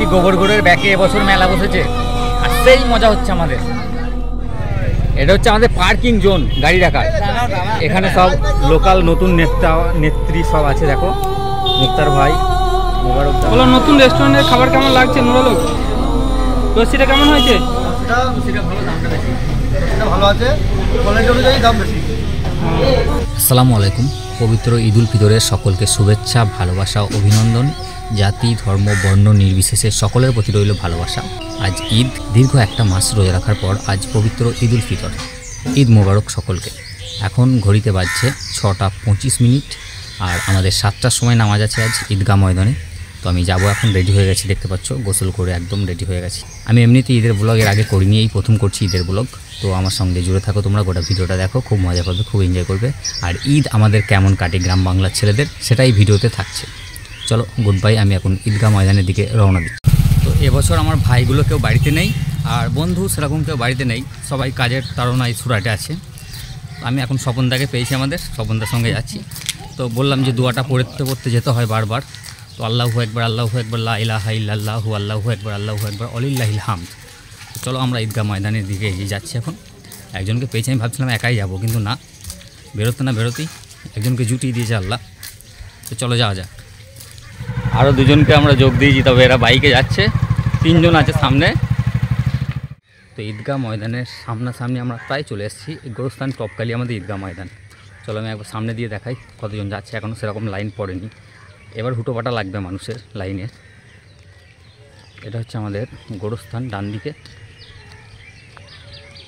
এসছি গোবরগড়ের ব্যাকে এবছর মেলা বসেছে আর সেই মজা হচ্ছে আমাদের। এটা হচ্ছে আমাদের পার্কিং জোন গাড়ি রাখার। এখানে সব লোকাল নতুন নেত্রী সব আছে। দেখো মুক্তার ভাই, মোবারক বলো নতুন রেস্টুরেন্টের খাবার কেমন লাগছে নুরালোক? লস্যিটা কেমন হয়েছে? ভালো আছে, দাম বেশি। আসসালামু আলাইকুম। পবিত্র ঈদ উল ফিতরের সকলকে শুভেচ্ছা, ভালোবাসা, অভিনন্দন। জাতি, ধর্ম, বর্ণ নির্বিশেষে সকলের প্রতি রইল ভালোবাসা। আজ ঈদ, দীর্ঘ একটা মাস রোজা রাখার পর আজ পবিত্র ঈদ উল ফিতর। ঈদ মোবারক সকলকে। এখন ঘড়িতে বাজছে 6:25 আর আমাদের 7টার সময় নামাজ আছে আজ ঈদগাহ ময়দানে। তো আমি যাব, এখন রেডি হয়ে গেছি, দেখতে পাচ্ছ গোসল করে একদম রেডি হয়ে গেছি। আমি এমনিতেই ঈদের ব্লগ এর আগে করিনি, এই প্রথম করছি ঈদের ব্লগ। তো আমার সঙ্গে জুড়ে থাকো তোমরা, গোটা ভিডিওটা দেখো, খুব মজা পাবে, খুব এনজয় করবে। আর ঈদ আমাদের কেমন কাটে গ্রাম বাংলার ছেলেদের, সেটাই ভিডিওতে থাকছে। চলো গুড বাই, আমি এখন ঈদগাহ ময়দানের দিকে রওনা দিচ্ছি। তো এবছর আমার ভাইগুলো কেউ বাড়িতে নেই, আর বন্ধু সেরকম কেউ বাড়িতে নেই, সবাই কাজের তাড়নায় সুরাটে আছে। আমি এখন স্বপনদাকে পেয়েছি, আমাদের স্বপনদার সঙ্গে যাচ্ছি। তো বললাম যে দোয়াটা পড়তে পড়তে যেতে হয় বারবার। তো আল্লাহু আকবার, আল্লাহু আকবার, লা ইলাহা ইল্লাল্লাহু, আল্লাহু আকবার, আল্লাহু আকবার, ওয়ালিল্লাহিল হামদ। চলো আমরা ঈদগাহ ময়দানের দিকে এগিয়ে যাচ্ছি। এখন একজনকে পেয়েছি, আমি ভাবছিলাম একাই যাব, কিন্তু না, বেরোতে না বেরোতেই একজনকে জুটিয়ে দিয়েছে আল্লাহ। তো চলো যাওয়া যাক। আরও দুজনকে আমরা যোগ দিয়েছি, তবে এরা বাইকে যাচ্ছে, 3জন আছে সামনে। তো ঈদগাহ ময়দানের সামনাসামনি আমরা প্রায় চলে এসেছি। গোরস্থান টপকালি আমাদের ঈদগাহ ময়দান। চলো আমি একবার সামনে দিয়ে দেখাই কতজন যাচ্ছে। এখনও সেরকম লাইন পড়েনি, এবার হুটোপাটা লাগবে মানুষের লাইনে। এটা হচ্ছে আমাদের গোরস্থান, ডান দিকে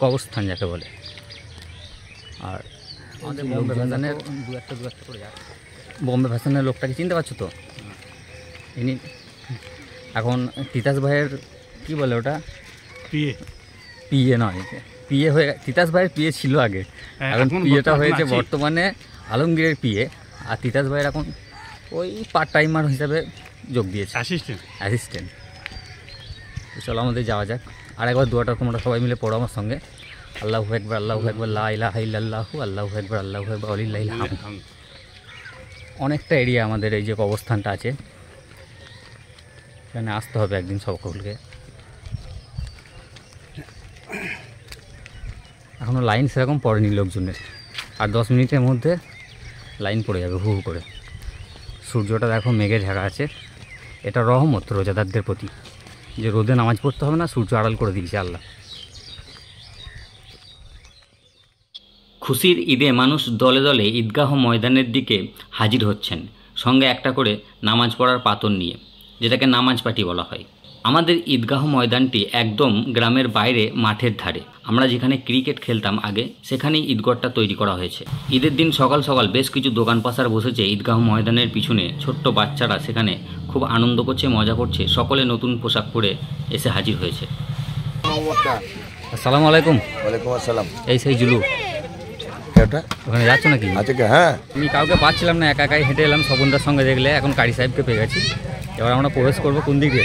কবরস্থান যাকে বলে। আর আমাদের বম্বে ফ্যাশনের দু একটা করে যাচ্ছে। বম্বে ফ্যাশনের লোকটাকে চিনতে পারছো তো? ইনি এখন তিতাস ভাইয়ের কী বলে ওটা, পিএ নয়, পিএ হয়ে, তিতাস ভাইয়ের পিএ ছিল আগে, এখন পিএটা হয়েছে বর্তমানে আলমগীরের পিএ। আর তিতাস ভাইয়ের এখন ওই পার্ট টাইমার হিসাবে যোগ দিয়েছে, অ্যাসিস্ট্যান্ট। চলো আমাদের যাওয়া যাক। আর একবার দোয়াটা তোমরা সবাই মিলে পড়ো আমার সঙ্গে। আল্লাহু আকবার, আল্লাহু আকবার, লা ইলাহা ইল্লাল্লাহু, আল্লাহু আকবার, আল্লাহু আকবার, ওয়ালিল্লাহিল হামদ। অনেকটা এরিয়া আমাদের এই যে কবরস্থানটা আছে, এখানে আসতে হবে একদিন সকলকে। এখনও লাইন সেরকম পড়েনি লোকজনের, আর 10 মিনিটের মধ্যে লাইন পড়ে যাবে হু হু করে। সূর্যটা দেখো মেঘে ঢাকা আছে, এটা রহমত রোজাদারদের প্রতি, যে রোদে নামাজ পড়তে হবে না, সূর্য আড়াল করে দিয়েছে আল্লাহ। খুশির ঈদে মানুষ দলে দলে ঈদগাহ ময়দানের দিকে হাজির হচ্ছেন, সঙ্গে একটা করে নামাজ পড়ার পাতন নিয়ে, যেটাকে নামাজ পাটি বলা হয়। আমাদের ঈদগাহ ময়দানটি একদম গ্রামের বাইরে মাঠের ধারে। আমরা যেখানে ক্রিকেট খেলতাম আগে, সেখানেই ঈদগড়টা তৈরি করা হয়েছে। ঈদের দিন সকাল সকাল বেশ কিছু দোকান পাশার বসেছে ঈদগাহ ময়দানের পিছনে। ছোট্ট বাচ্চারা সেখানে খুব আনন্দ করছে, মজা করছে, সকলে নতুন পোশাক পরে এসে হাজির হয়েছে। আসসালামু আলাইকুম। ওয়ালাইকুম আসসালাম। এই সেই জুলু, ওখানে যাচ্ছ নাকি? হ্যাঁ, আমি কাউকে পাচ্ছিলাম না, একা একাই হেঁটে এলাম, স্বপনদার সঙ্গে দেখলে। এখন কারি সাহেবকে পেয়ে গেছি। এবার আমরা প্রবেশ করবো কোন দিকে?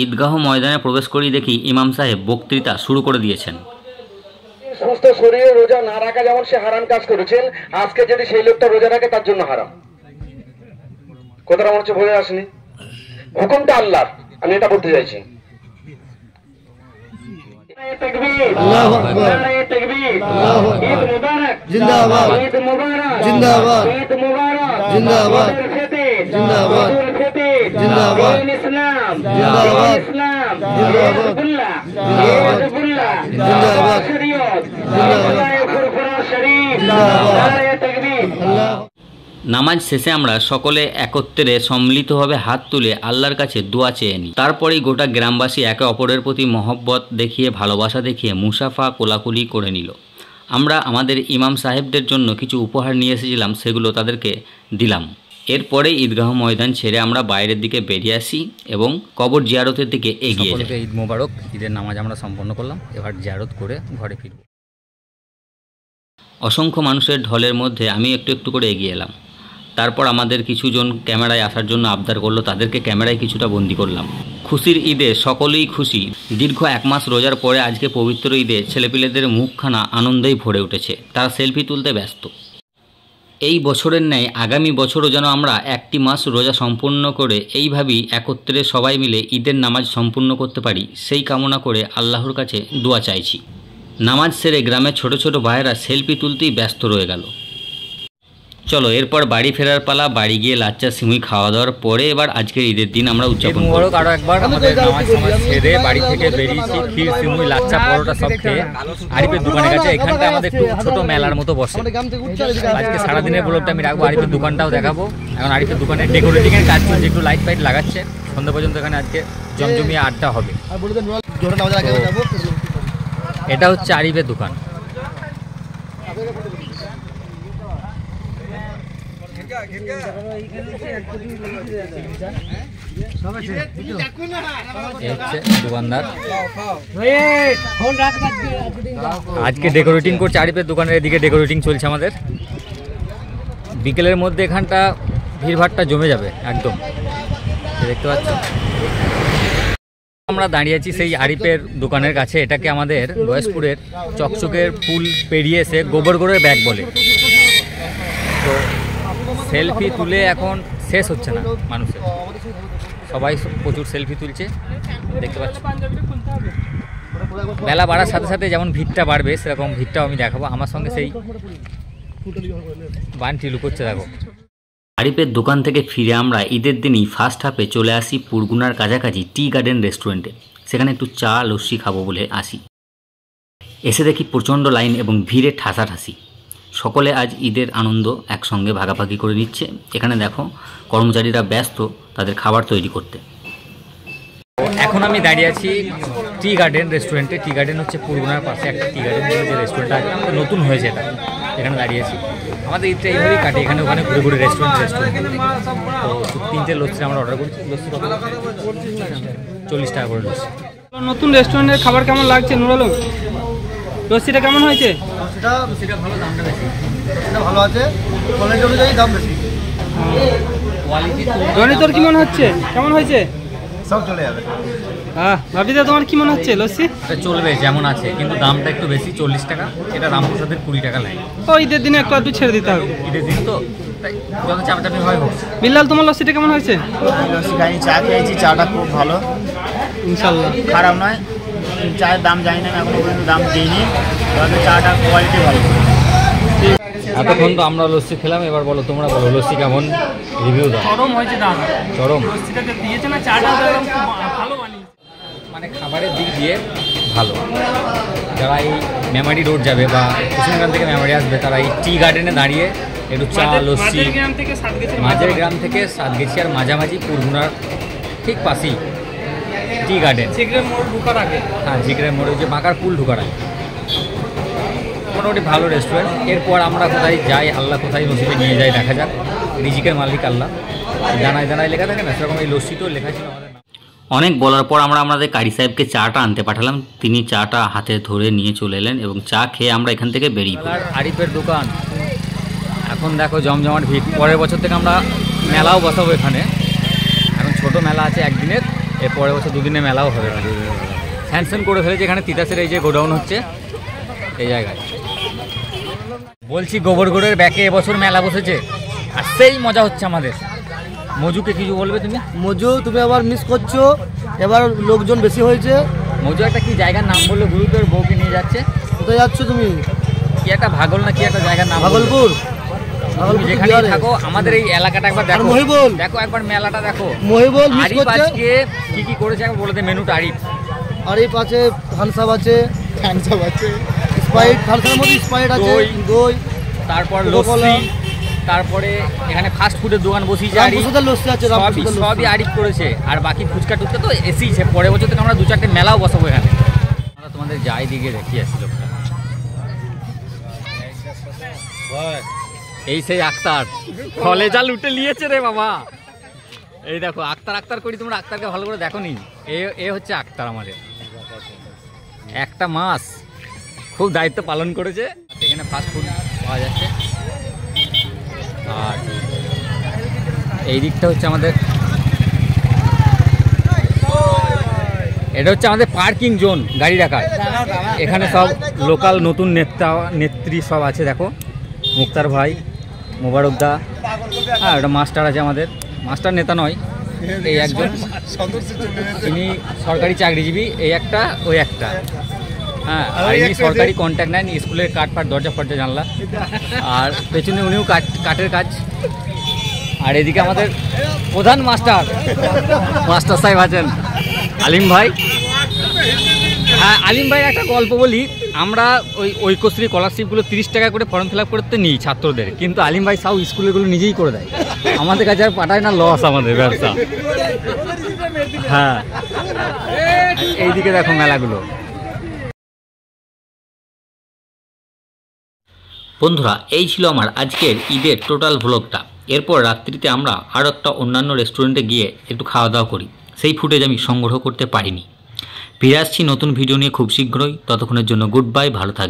ঈদগাহ ময়দানে প্রবেশ করেই দেখি ইমাম সাহেব বক্তৃতা শুরু করে দিয়েছেন। সুস্থ শরীরে রোজা না রাখা যেমন সে হারাম কাজ করেছেন, আজকে যদি সেই লোকটা রোজা রাখে তার জন্য হারাম। কথাটা মনে হচ্ছে বোঝা আসেনি? হুকুমটা আল্লাহ, আমি এটা বলতে চাইছি। আল্লাহু আকবার, আল্লাহু আকবার, ঈদ মুবারক, জিন্দাবাদ, ঈদ মুবারক, জিন্দাবাদ, ঈদ মুবারক, জিন্দাবাদ, জিন্দাবাদ, জিন্দাবাদ, ইসলাম, জিন্দাবাদ, ইসলাম, জিন্দাবাদ, জিন্দাবাদ, শরীয়ত, জিন্দাবাদ, ফুরফুরা শরীফ, জিন্দাবাদ, তাকবীর। নামাজ শেষে আমরা সকলে একত্রে সম্মিলিতভাবে হাত তুলে আল্লাহর কাছে দোয়া চেয়ে নিই। তারপরেই গোটা গ্রামবাসী একে অপরের প্রতি মহব্বত দেখিয়ে, ভালোবাসা দেখিয়ে মুসাফা কোলাকুলি করে নিল। আমরা আমাদের ইমাম সাহেবদের জন্য কিছু উপহার নিয়ে এসেছিলাম, সেগুলো তাদেরকে দিলাম। এরপরে ঈদগাহ ময়দান ছেড়ে আমরা বাইরের দিকে বেরিয়ে আসি এবং কবর জিয়ারতের দিকে এগিয়ে যাই। ঈদ মোবারক। ঈদের নামাজ আমরা সম্পন্ন করলাম, এবার জিয়ারত করে ঘরে ফিরব। অসংখ্য মানুষের ঢলের মধ্যে আমি একটু একটু করে এগিয়ে এলাম। তারপর আমাদের কিছুজন ক্যামেরায় আসার জন্য আবদার করলো, তাদেরকে ক্যামেরায় কিছুটা বন্দি করলাম। খুশির ঈদে সকলেই খুশি। দীর্ঘ 1 মাস রোজার পরে আজকে পবিত্র ঈদে ছেলেপিলেদের মুখখানা আনন্দেই ভরে উঠেছে। তারা সেলফি তুলতে ব্যস্ত। এই বছরের ন্যায় আগামী বছরও যেন আমরা একটি মাস রোজা সম্পূর্ণ করে এইভাবেই একত্রে সবাই মিলে ঈদের নামাজ সম্পূর্ণ করতে পারি, সেই কামনা করে আল্লাহর কাছে দোয়া চাইছি। নামাজ সেরে গ্রামের ছোট ছোট ভাইয়েরা সেলফি তুলতেই ব্যস্ত রয়ে গেল। চলো এরপর বাড়ি ফেরার পালা। বাড়ি গিয়ে লাচ্চা সিমুই খাওয়া দাওয়ার পরে এবার আজকের ঈদের দিন আমরা উদযাপন করব। আরও একবার আমাদের নামাজ সেরে বাড়ি থেকে বেরিয়েছি, ক্ষীর সিমুই লাচ্চা পরোটা সব খেয়ে আরিফের দোকানের কাছে। এখানটা আমাদের একটু ছোট মেলার মতো বসে। আজকে সারাদিনের ব্লগটা আমি রাখবো, আরিফের দোকানটাও দেখাবো। এখন আরিফের দোকানের ডেকোরেটিংয়ের কাজ চলছে, একটু লাইট ফাইট লাগাচ্ছে। সন্ধ্যা পর্যন্ত এখানে আজকে জমজমিয়ে আড্ডা হবে। এটা হচ্ছে আরিফের দোকান। দোকানদার আজকে ডেকোরেটিং করছে আরিফের দোকানের, এদিকে ডেকোরেটিং চলছে আমাদের। বিকেলের মধ্যে এখানটা ভিড়ভাড়টা জমে যাবে একদম, দেখতে পাচ্ছ। আমরা দাঁড়িয়ে আছি সেই আরিফের দোকানের কাছে। এটাকে আমাদের বয়সপুরের চকচকের ফুল পেরিয়ে এসে গোবরগড়ের ব্যাগ বলে। তো সেলফি তুলে এখন শেষ হচ্ছে না মানুষের, সবাই প্রচুর সেলফি তুলছে দেখতে পাচ্ছ। বেলা বাড়ার সাথে সাথে যেমন ভিড়টা বাড়বে সেরকম ভিড়টাও আমি দেখাবো। আমার সঙ্গে সেই বানটি লুকোচ্ছে দেখো। আরিফের দোকান থেকে ফিরে আমরা ঈদের দিনই ফার্স্ট হাফে চলে আসি পুরগুনার কাছাকাছি টি গার্ডেন রেস্টুরেন্টে। সেখানে একটু চা লস্যি খাবো বলে আসি। এসে দেখি প্রচণ্ড লাইন এবং ভিড়ে ঠাসাঠাসি। সকলে আজ ঈদের আনন্দ একসঙ্গে ভাগাভাগি করে নিচ্ছে। এখানে দেখো কর্মচারীরা ব্যস্ত তাদের খাবার তৈরি করতে। এখন আমি দাঁড়িয়ে আছি টি গার্ডেন রেস্টুরেন্টে। টি গার্ডেন হচ্ছে পুরগুনার পাশে একটা টি গার্ডেন যে রেস্টুরেন্ট আছে, নতুন হয়েছে এটা। এখানে দাঁড়িয়েছি, আমাদের ঈদটা এইভাবেই কাটে এখানে ওখানে ঘুরে ঘুরে রেস্টুরেন্ট। তো 3টে লস্যি আমরা অর্ডার করেছি। লস্যি কত? 40 টাকা করে লস্যি। নতুন রেস্টুরেন্টের খাবার কেমন লাগছে নুরাল? লস্যিটা কেমন হয়েছে? লস্যিটা ভালো, দামটা বেশি। লস্যিটা ভালো আছে, কোয়ালিটি অনুযায়ী দাম বেশি। জনি তোর কি মনে হচ্ছে, কেমন হয়েছে? সব চলে যাবে। ভাবিদা তোমার কি মনে হচ্ছে লস্যি? এটা চলবে যেমন আছে, কিন্তু দামটা একটু বেশি, 40 টাকা। এটা রামপ্রসাদের 20 টাকা লাগে। ও ঈদের দিনে একটু আধটু ছেড়ে দিতে হবে। ঈদের দিন তো তাই যত চাপাচাপি হয় হোক। বিল্লাল তোমার লস্যিটা কেমন হয়েছে? লস্যি খাইনি, চা খেয়েছি। চাটা খুব ভালো, ইনশাল্লাহ খারাপ নয়। চায়ের দাম জানি না, এখনো পর্যন্ত দাম দিইনি, তবে চাটা কোয়ালিটি ভালো। এতক্ষণ তো আমরা লস্যি খেলাম, এবার বলো তোমরা বলো লস্যি কেমন রিভিউ দাও। চরম হয়েছে দাম, চরম। লস্যিটা যে দিয়েছে না, চাটা ভালো বানিয়েছে। মানে খাবারের দিক দিয়ে ভালো। যারা এই মেমারি রোড যাবে বা কুসুমগ্রাম থেকে মেমারি আসবে, তারা এই টি গার্ডেনে দাঁড়িয়ে একটু চা লস্যি। মাঝের গ্রাম থেকে সাতগেছিয়ার মাঝামাঝি পুরগুনার ঠিক পাশেই টি গার্ডেন। ঝিগড়ের মোড় ঢোকার আগে। হ্যাঁ, ঝিগড়ের মোড়ে যে বাঁকার পুল ঢোকার আগে। মোটামুটি ভালো রেস্টুরেন্ট। এরপর আমরা কোথায় যাই, আল্লাহ কোথায় নসিবে নিয়ে যাই দেখা যাক। রিজিকের মালিক আল্লাহ। জানায় জানায় লেখা থাকে না, সেরকম এই লস্যিতেও লেখা ছিল আমাদের। অনেক বলার পর আমরা আমাদের কারি সাহেবকে চাটা আনতে পাঠালাম। তিনি চাটা হাতে ধরে নিয়ে চলে এলেন এবং চা খেয়ে আমরা এখান থেকে বেরিয়ে পড়লাম। আরিফের দোকান এখন দেখো জমজমাট ভিড়। পরের বছর থেকে আমরা মেলাও বসাবো এখানে। এখন ছোট মেলা আছে একদিনের, এর পরের বছর 2 দিনের মেলাও হবে। স্যানসন করে ফেলেছে এখানে তিতাসের এই যে গোডাউন হচ্ছে এই জায়গায়। বলছি গোবরগড়ের ব্যাকে এবছর মেলা বসেছে আর সেই মজা হচ্ছে আমাদের। মজুকে কিছু বলবে তুমি? মজু তুমি আবার মিস করছো, এবার লোকজন বেশি হয়েছে। মজু একটা কি জায়গার নাম বললো, গ্রুপের বউকে নিয়ে যাচ্ছে। কোথায় যাচ্ছ তুমি? কি একটা ভাগল না কি একটা জায়গার নাম? ভাগলপুর। তুমি যেখানে থাকো আমাদের এই এলাকাটা একবার দেখো। মহিবল দেখো একবার মেলাটা দেখো। মহিবল মিস আরিফ করছে। আজকে কি কি করেছে একবার বলে দে মেনুটা। আরিফ আছে, থানসাপ আছে, স্প্রাইট, থানসাপের মধ্যে স্প্রাইট আছে, দই, তারপর লস্যি, তারপরে এখানে ফাস্ট ফুডের দোকান বসিয়েছে আরিফ। লস্যি আছে, সবই আরিফ করেছে। আর বাকি ফুচকা টুচকা তো এসেইছে। পরের বছর থেকে আমরা 2-4টে মেলাও বসাবো এখানে। আমরা তোমাদের যাই দিকে দেখিয়ে আসছি লোকটা। এই সেই আক্তার, ফলে যা লুটে নিয়েছে রে বাবা। এই দেখো আক্তার আক্তার করি, তোমরা আক্তারকে ভালো করে দেখো নি। এ হচ্ছে আক্তার আমাদের। একটা মাস খুব দায়িত্ব পালন করেছে। এখানে ফাস্ট ফুড পাওয়া যাচ্ছে। আর এই দিকটা হচ্ছে আমাদের, এটা হচ্ছে আমাদের পার্কিং জোন গাড়ি রাখার। এখানে সব লোকাল নতুন নেত্রী সব আছে। দেখো মুক্তার ভাই, মোবারক দা, হ্যাঁ একটা মাস্টার আছে আমাদের, মাস্টার নেতা নয়, এই একজন, তিনি সরকারি চাকরিজীবী, এই একটা ওই একটা, হ্যাঁ আর ইনি সরকারি কন্ট্যাক্ট নেন, স্কুলের কাঠ ফাট দরজা ফরজা জানলা, আর পেছনে উনিও কাঠের কাজ। আর এদিকে আমাদের প্রধান মাস্টার সাহেব আছেন আলিম ভাই। হ্যাঁ আলিম ভাইয়ের একটা গল্প বলি, আমরা ওই ঐক্যশ্রী স্কলারশিপগুলো 30 টাকা করে ফর্ম ফিল আপ করতে নিই ছাত্রদের, কিন্তু আলিম ভাই সব স্কুলগুলো নিজেই করে দেয়, আমাদের কাছে আর পাঠায় না, লস আমাদের ব্যবসা। হ্যাঁ এইদিকে দেখো মেলাগুলো। বন্ধুরা এই ছিল আমার আজকের ঈদের টোটাল ভ্লগটা। এরপর রাত্রিতে আমরা আরও একটা অন্যান্য রেস্টুরেন্টে গিয়ে একটু খাওয়া দাওয়া করি, সেই ফুটেজ আমি সংগ্রহ করতে পারিনি। ফিরে আসছি নতুন ভিডিও নিয়ে খুব শীঘ্রই, ততক্ষণের জন্য গুড বাই, ভালো থাকবে।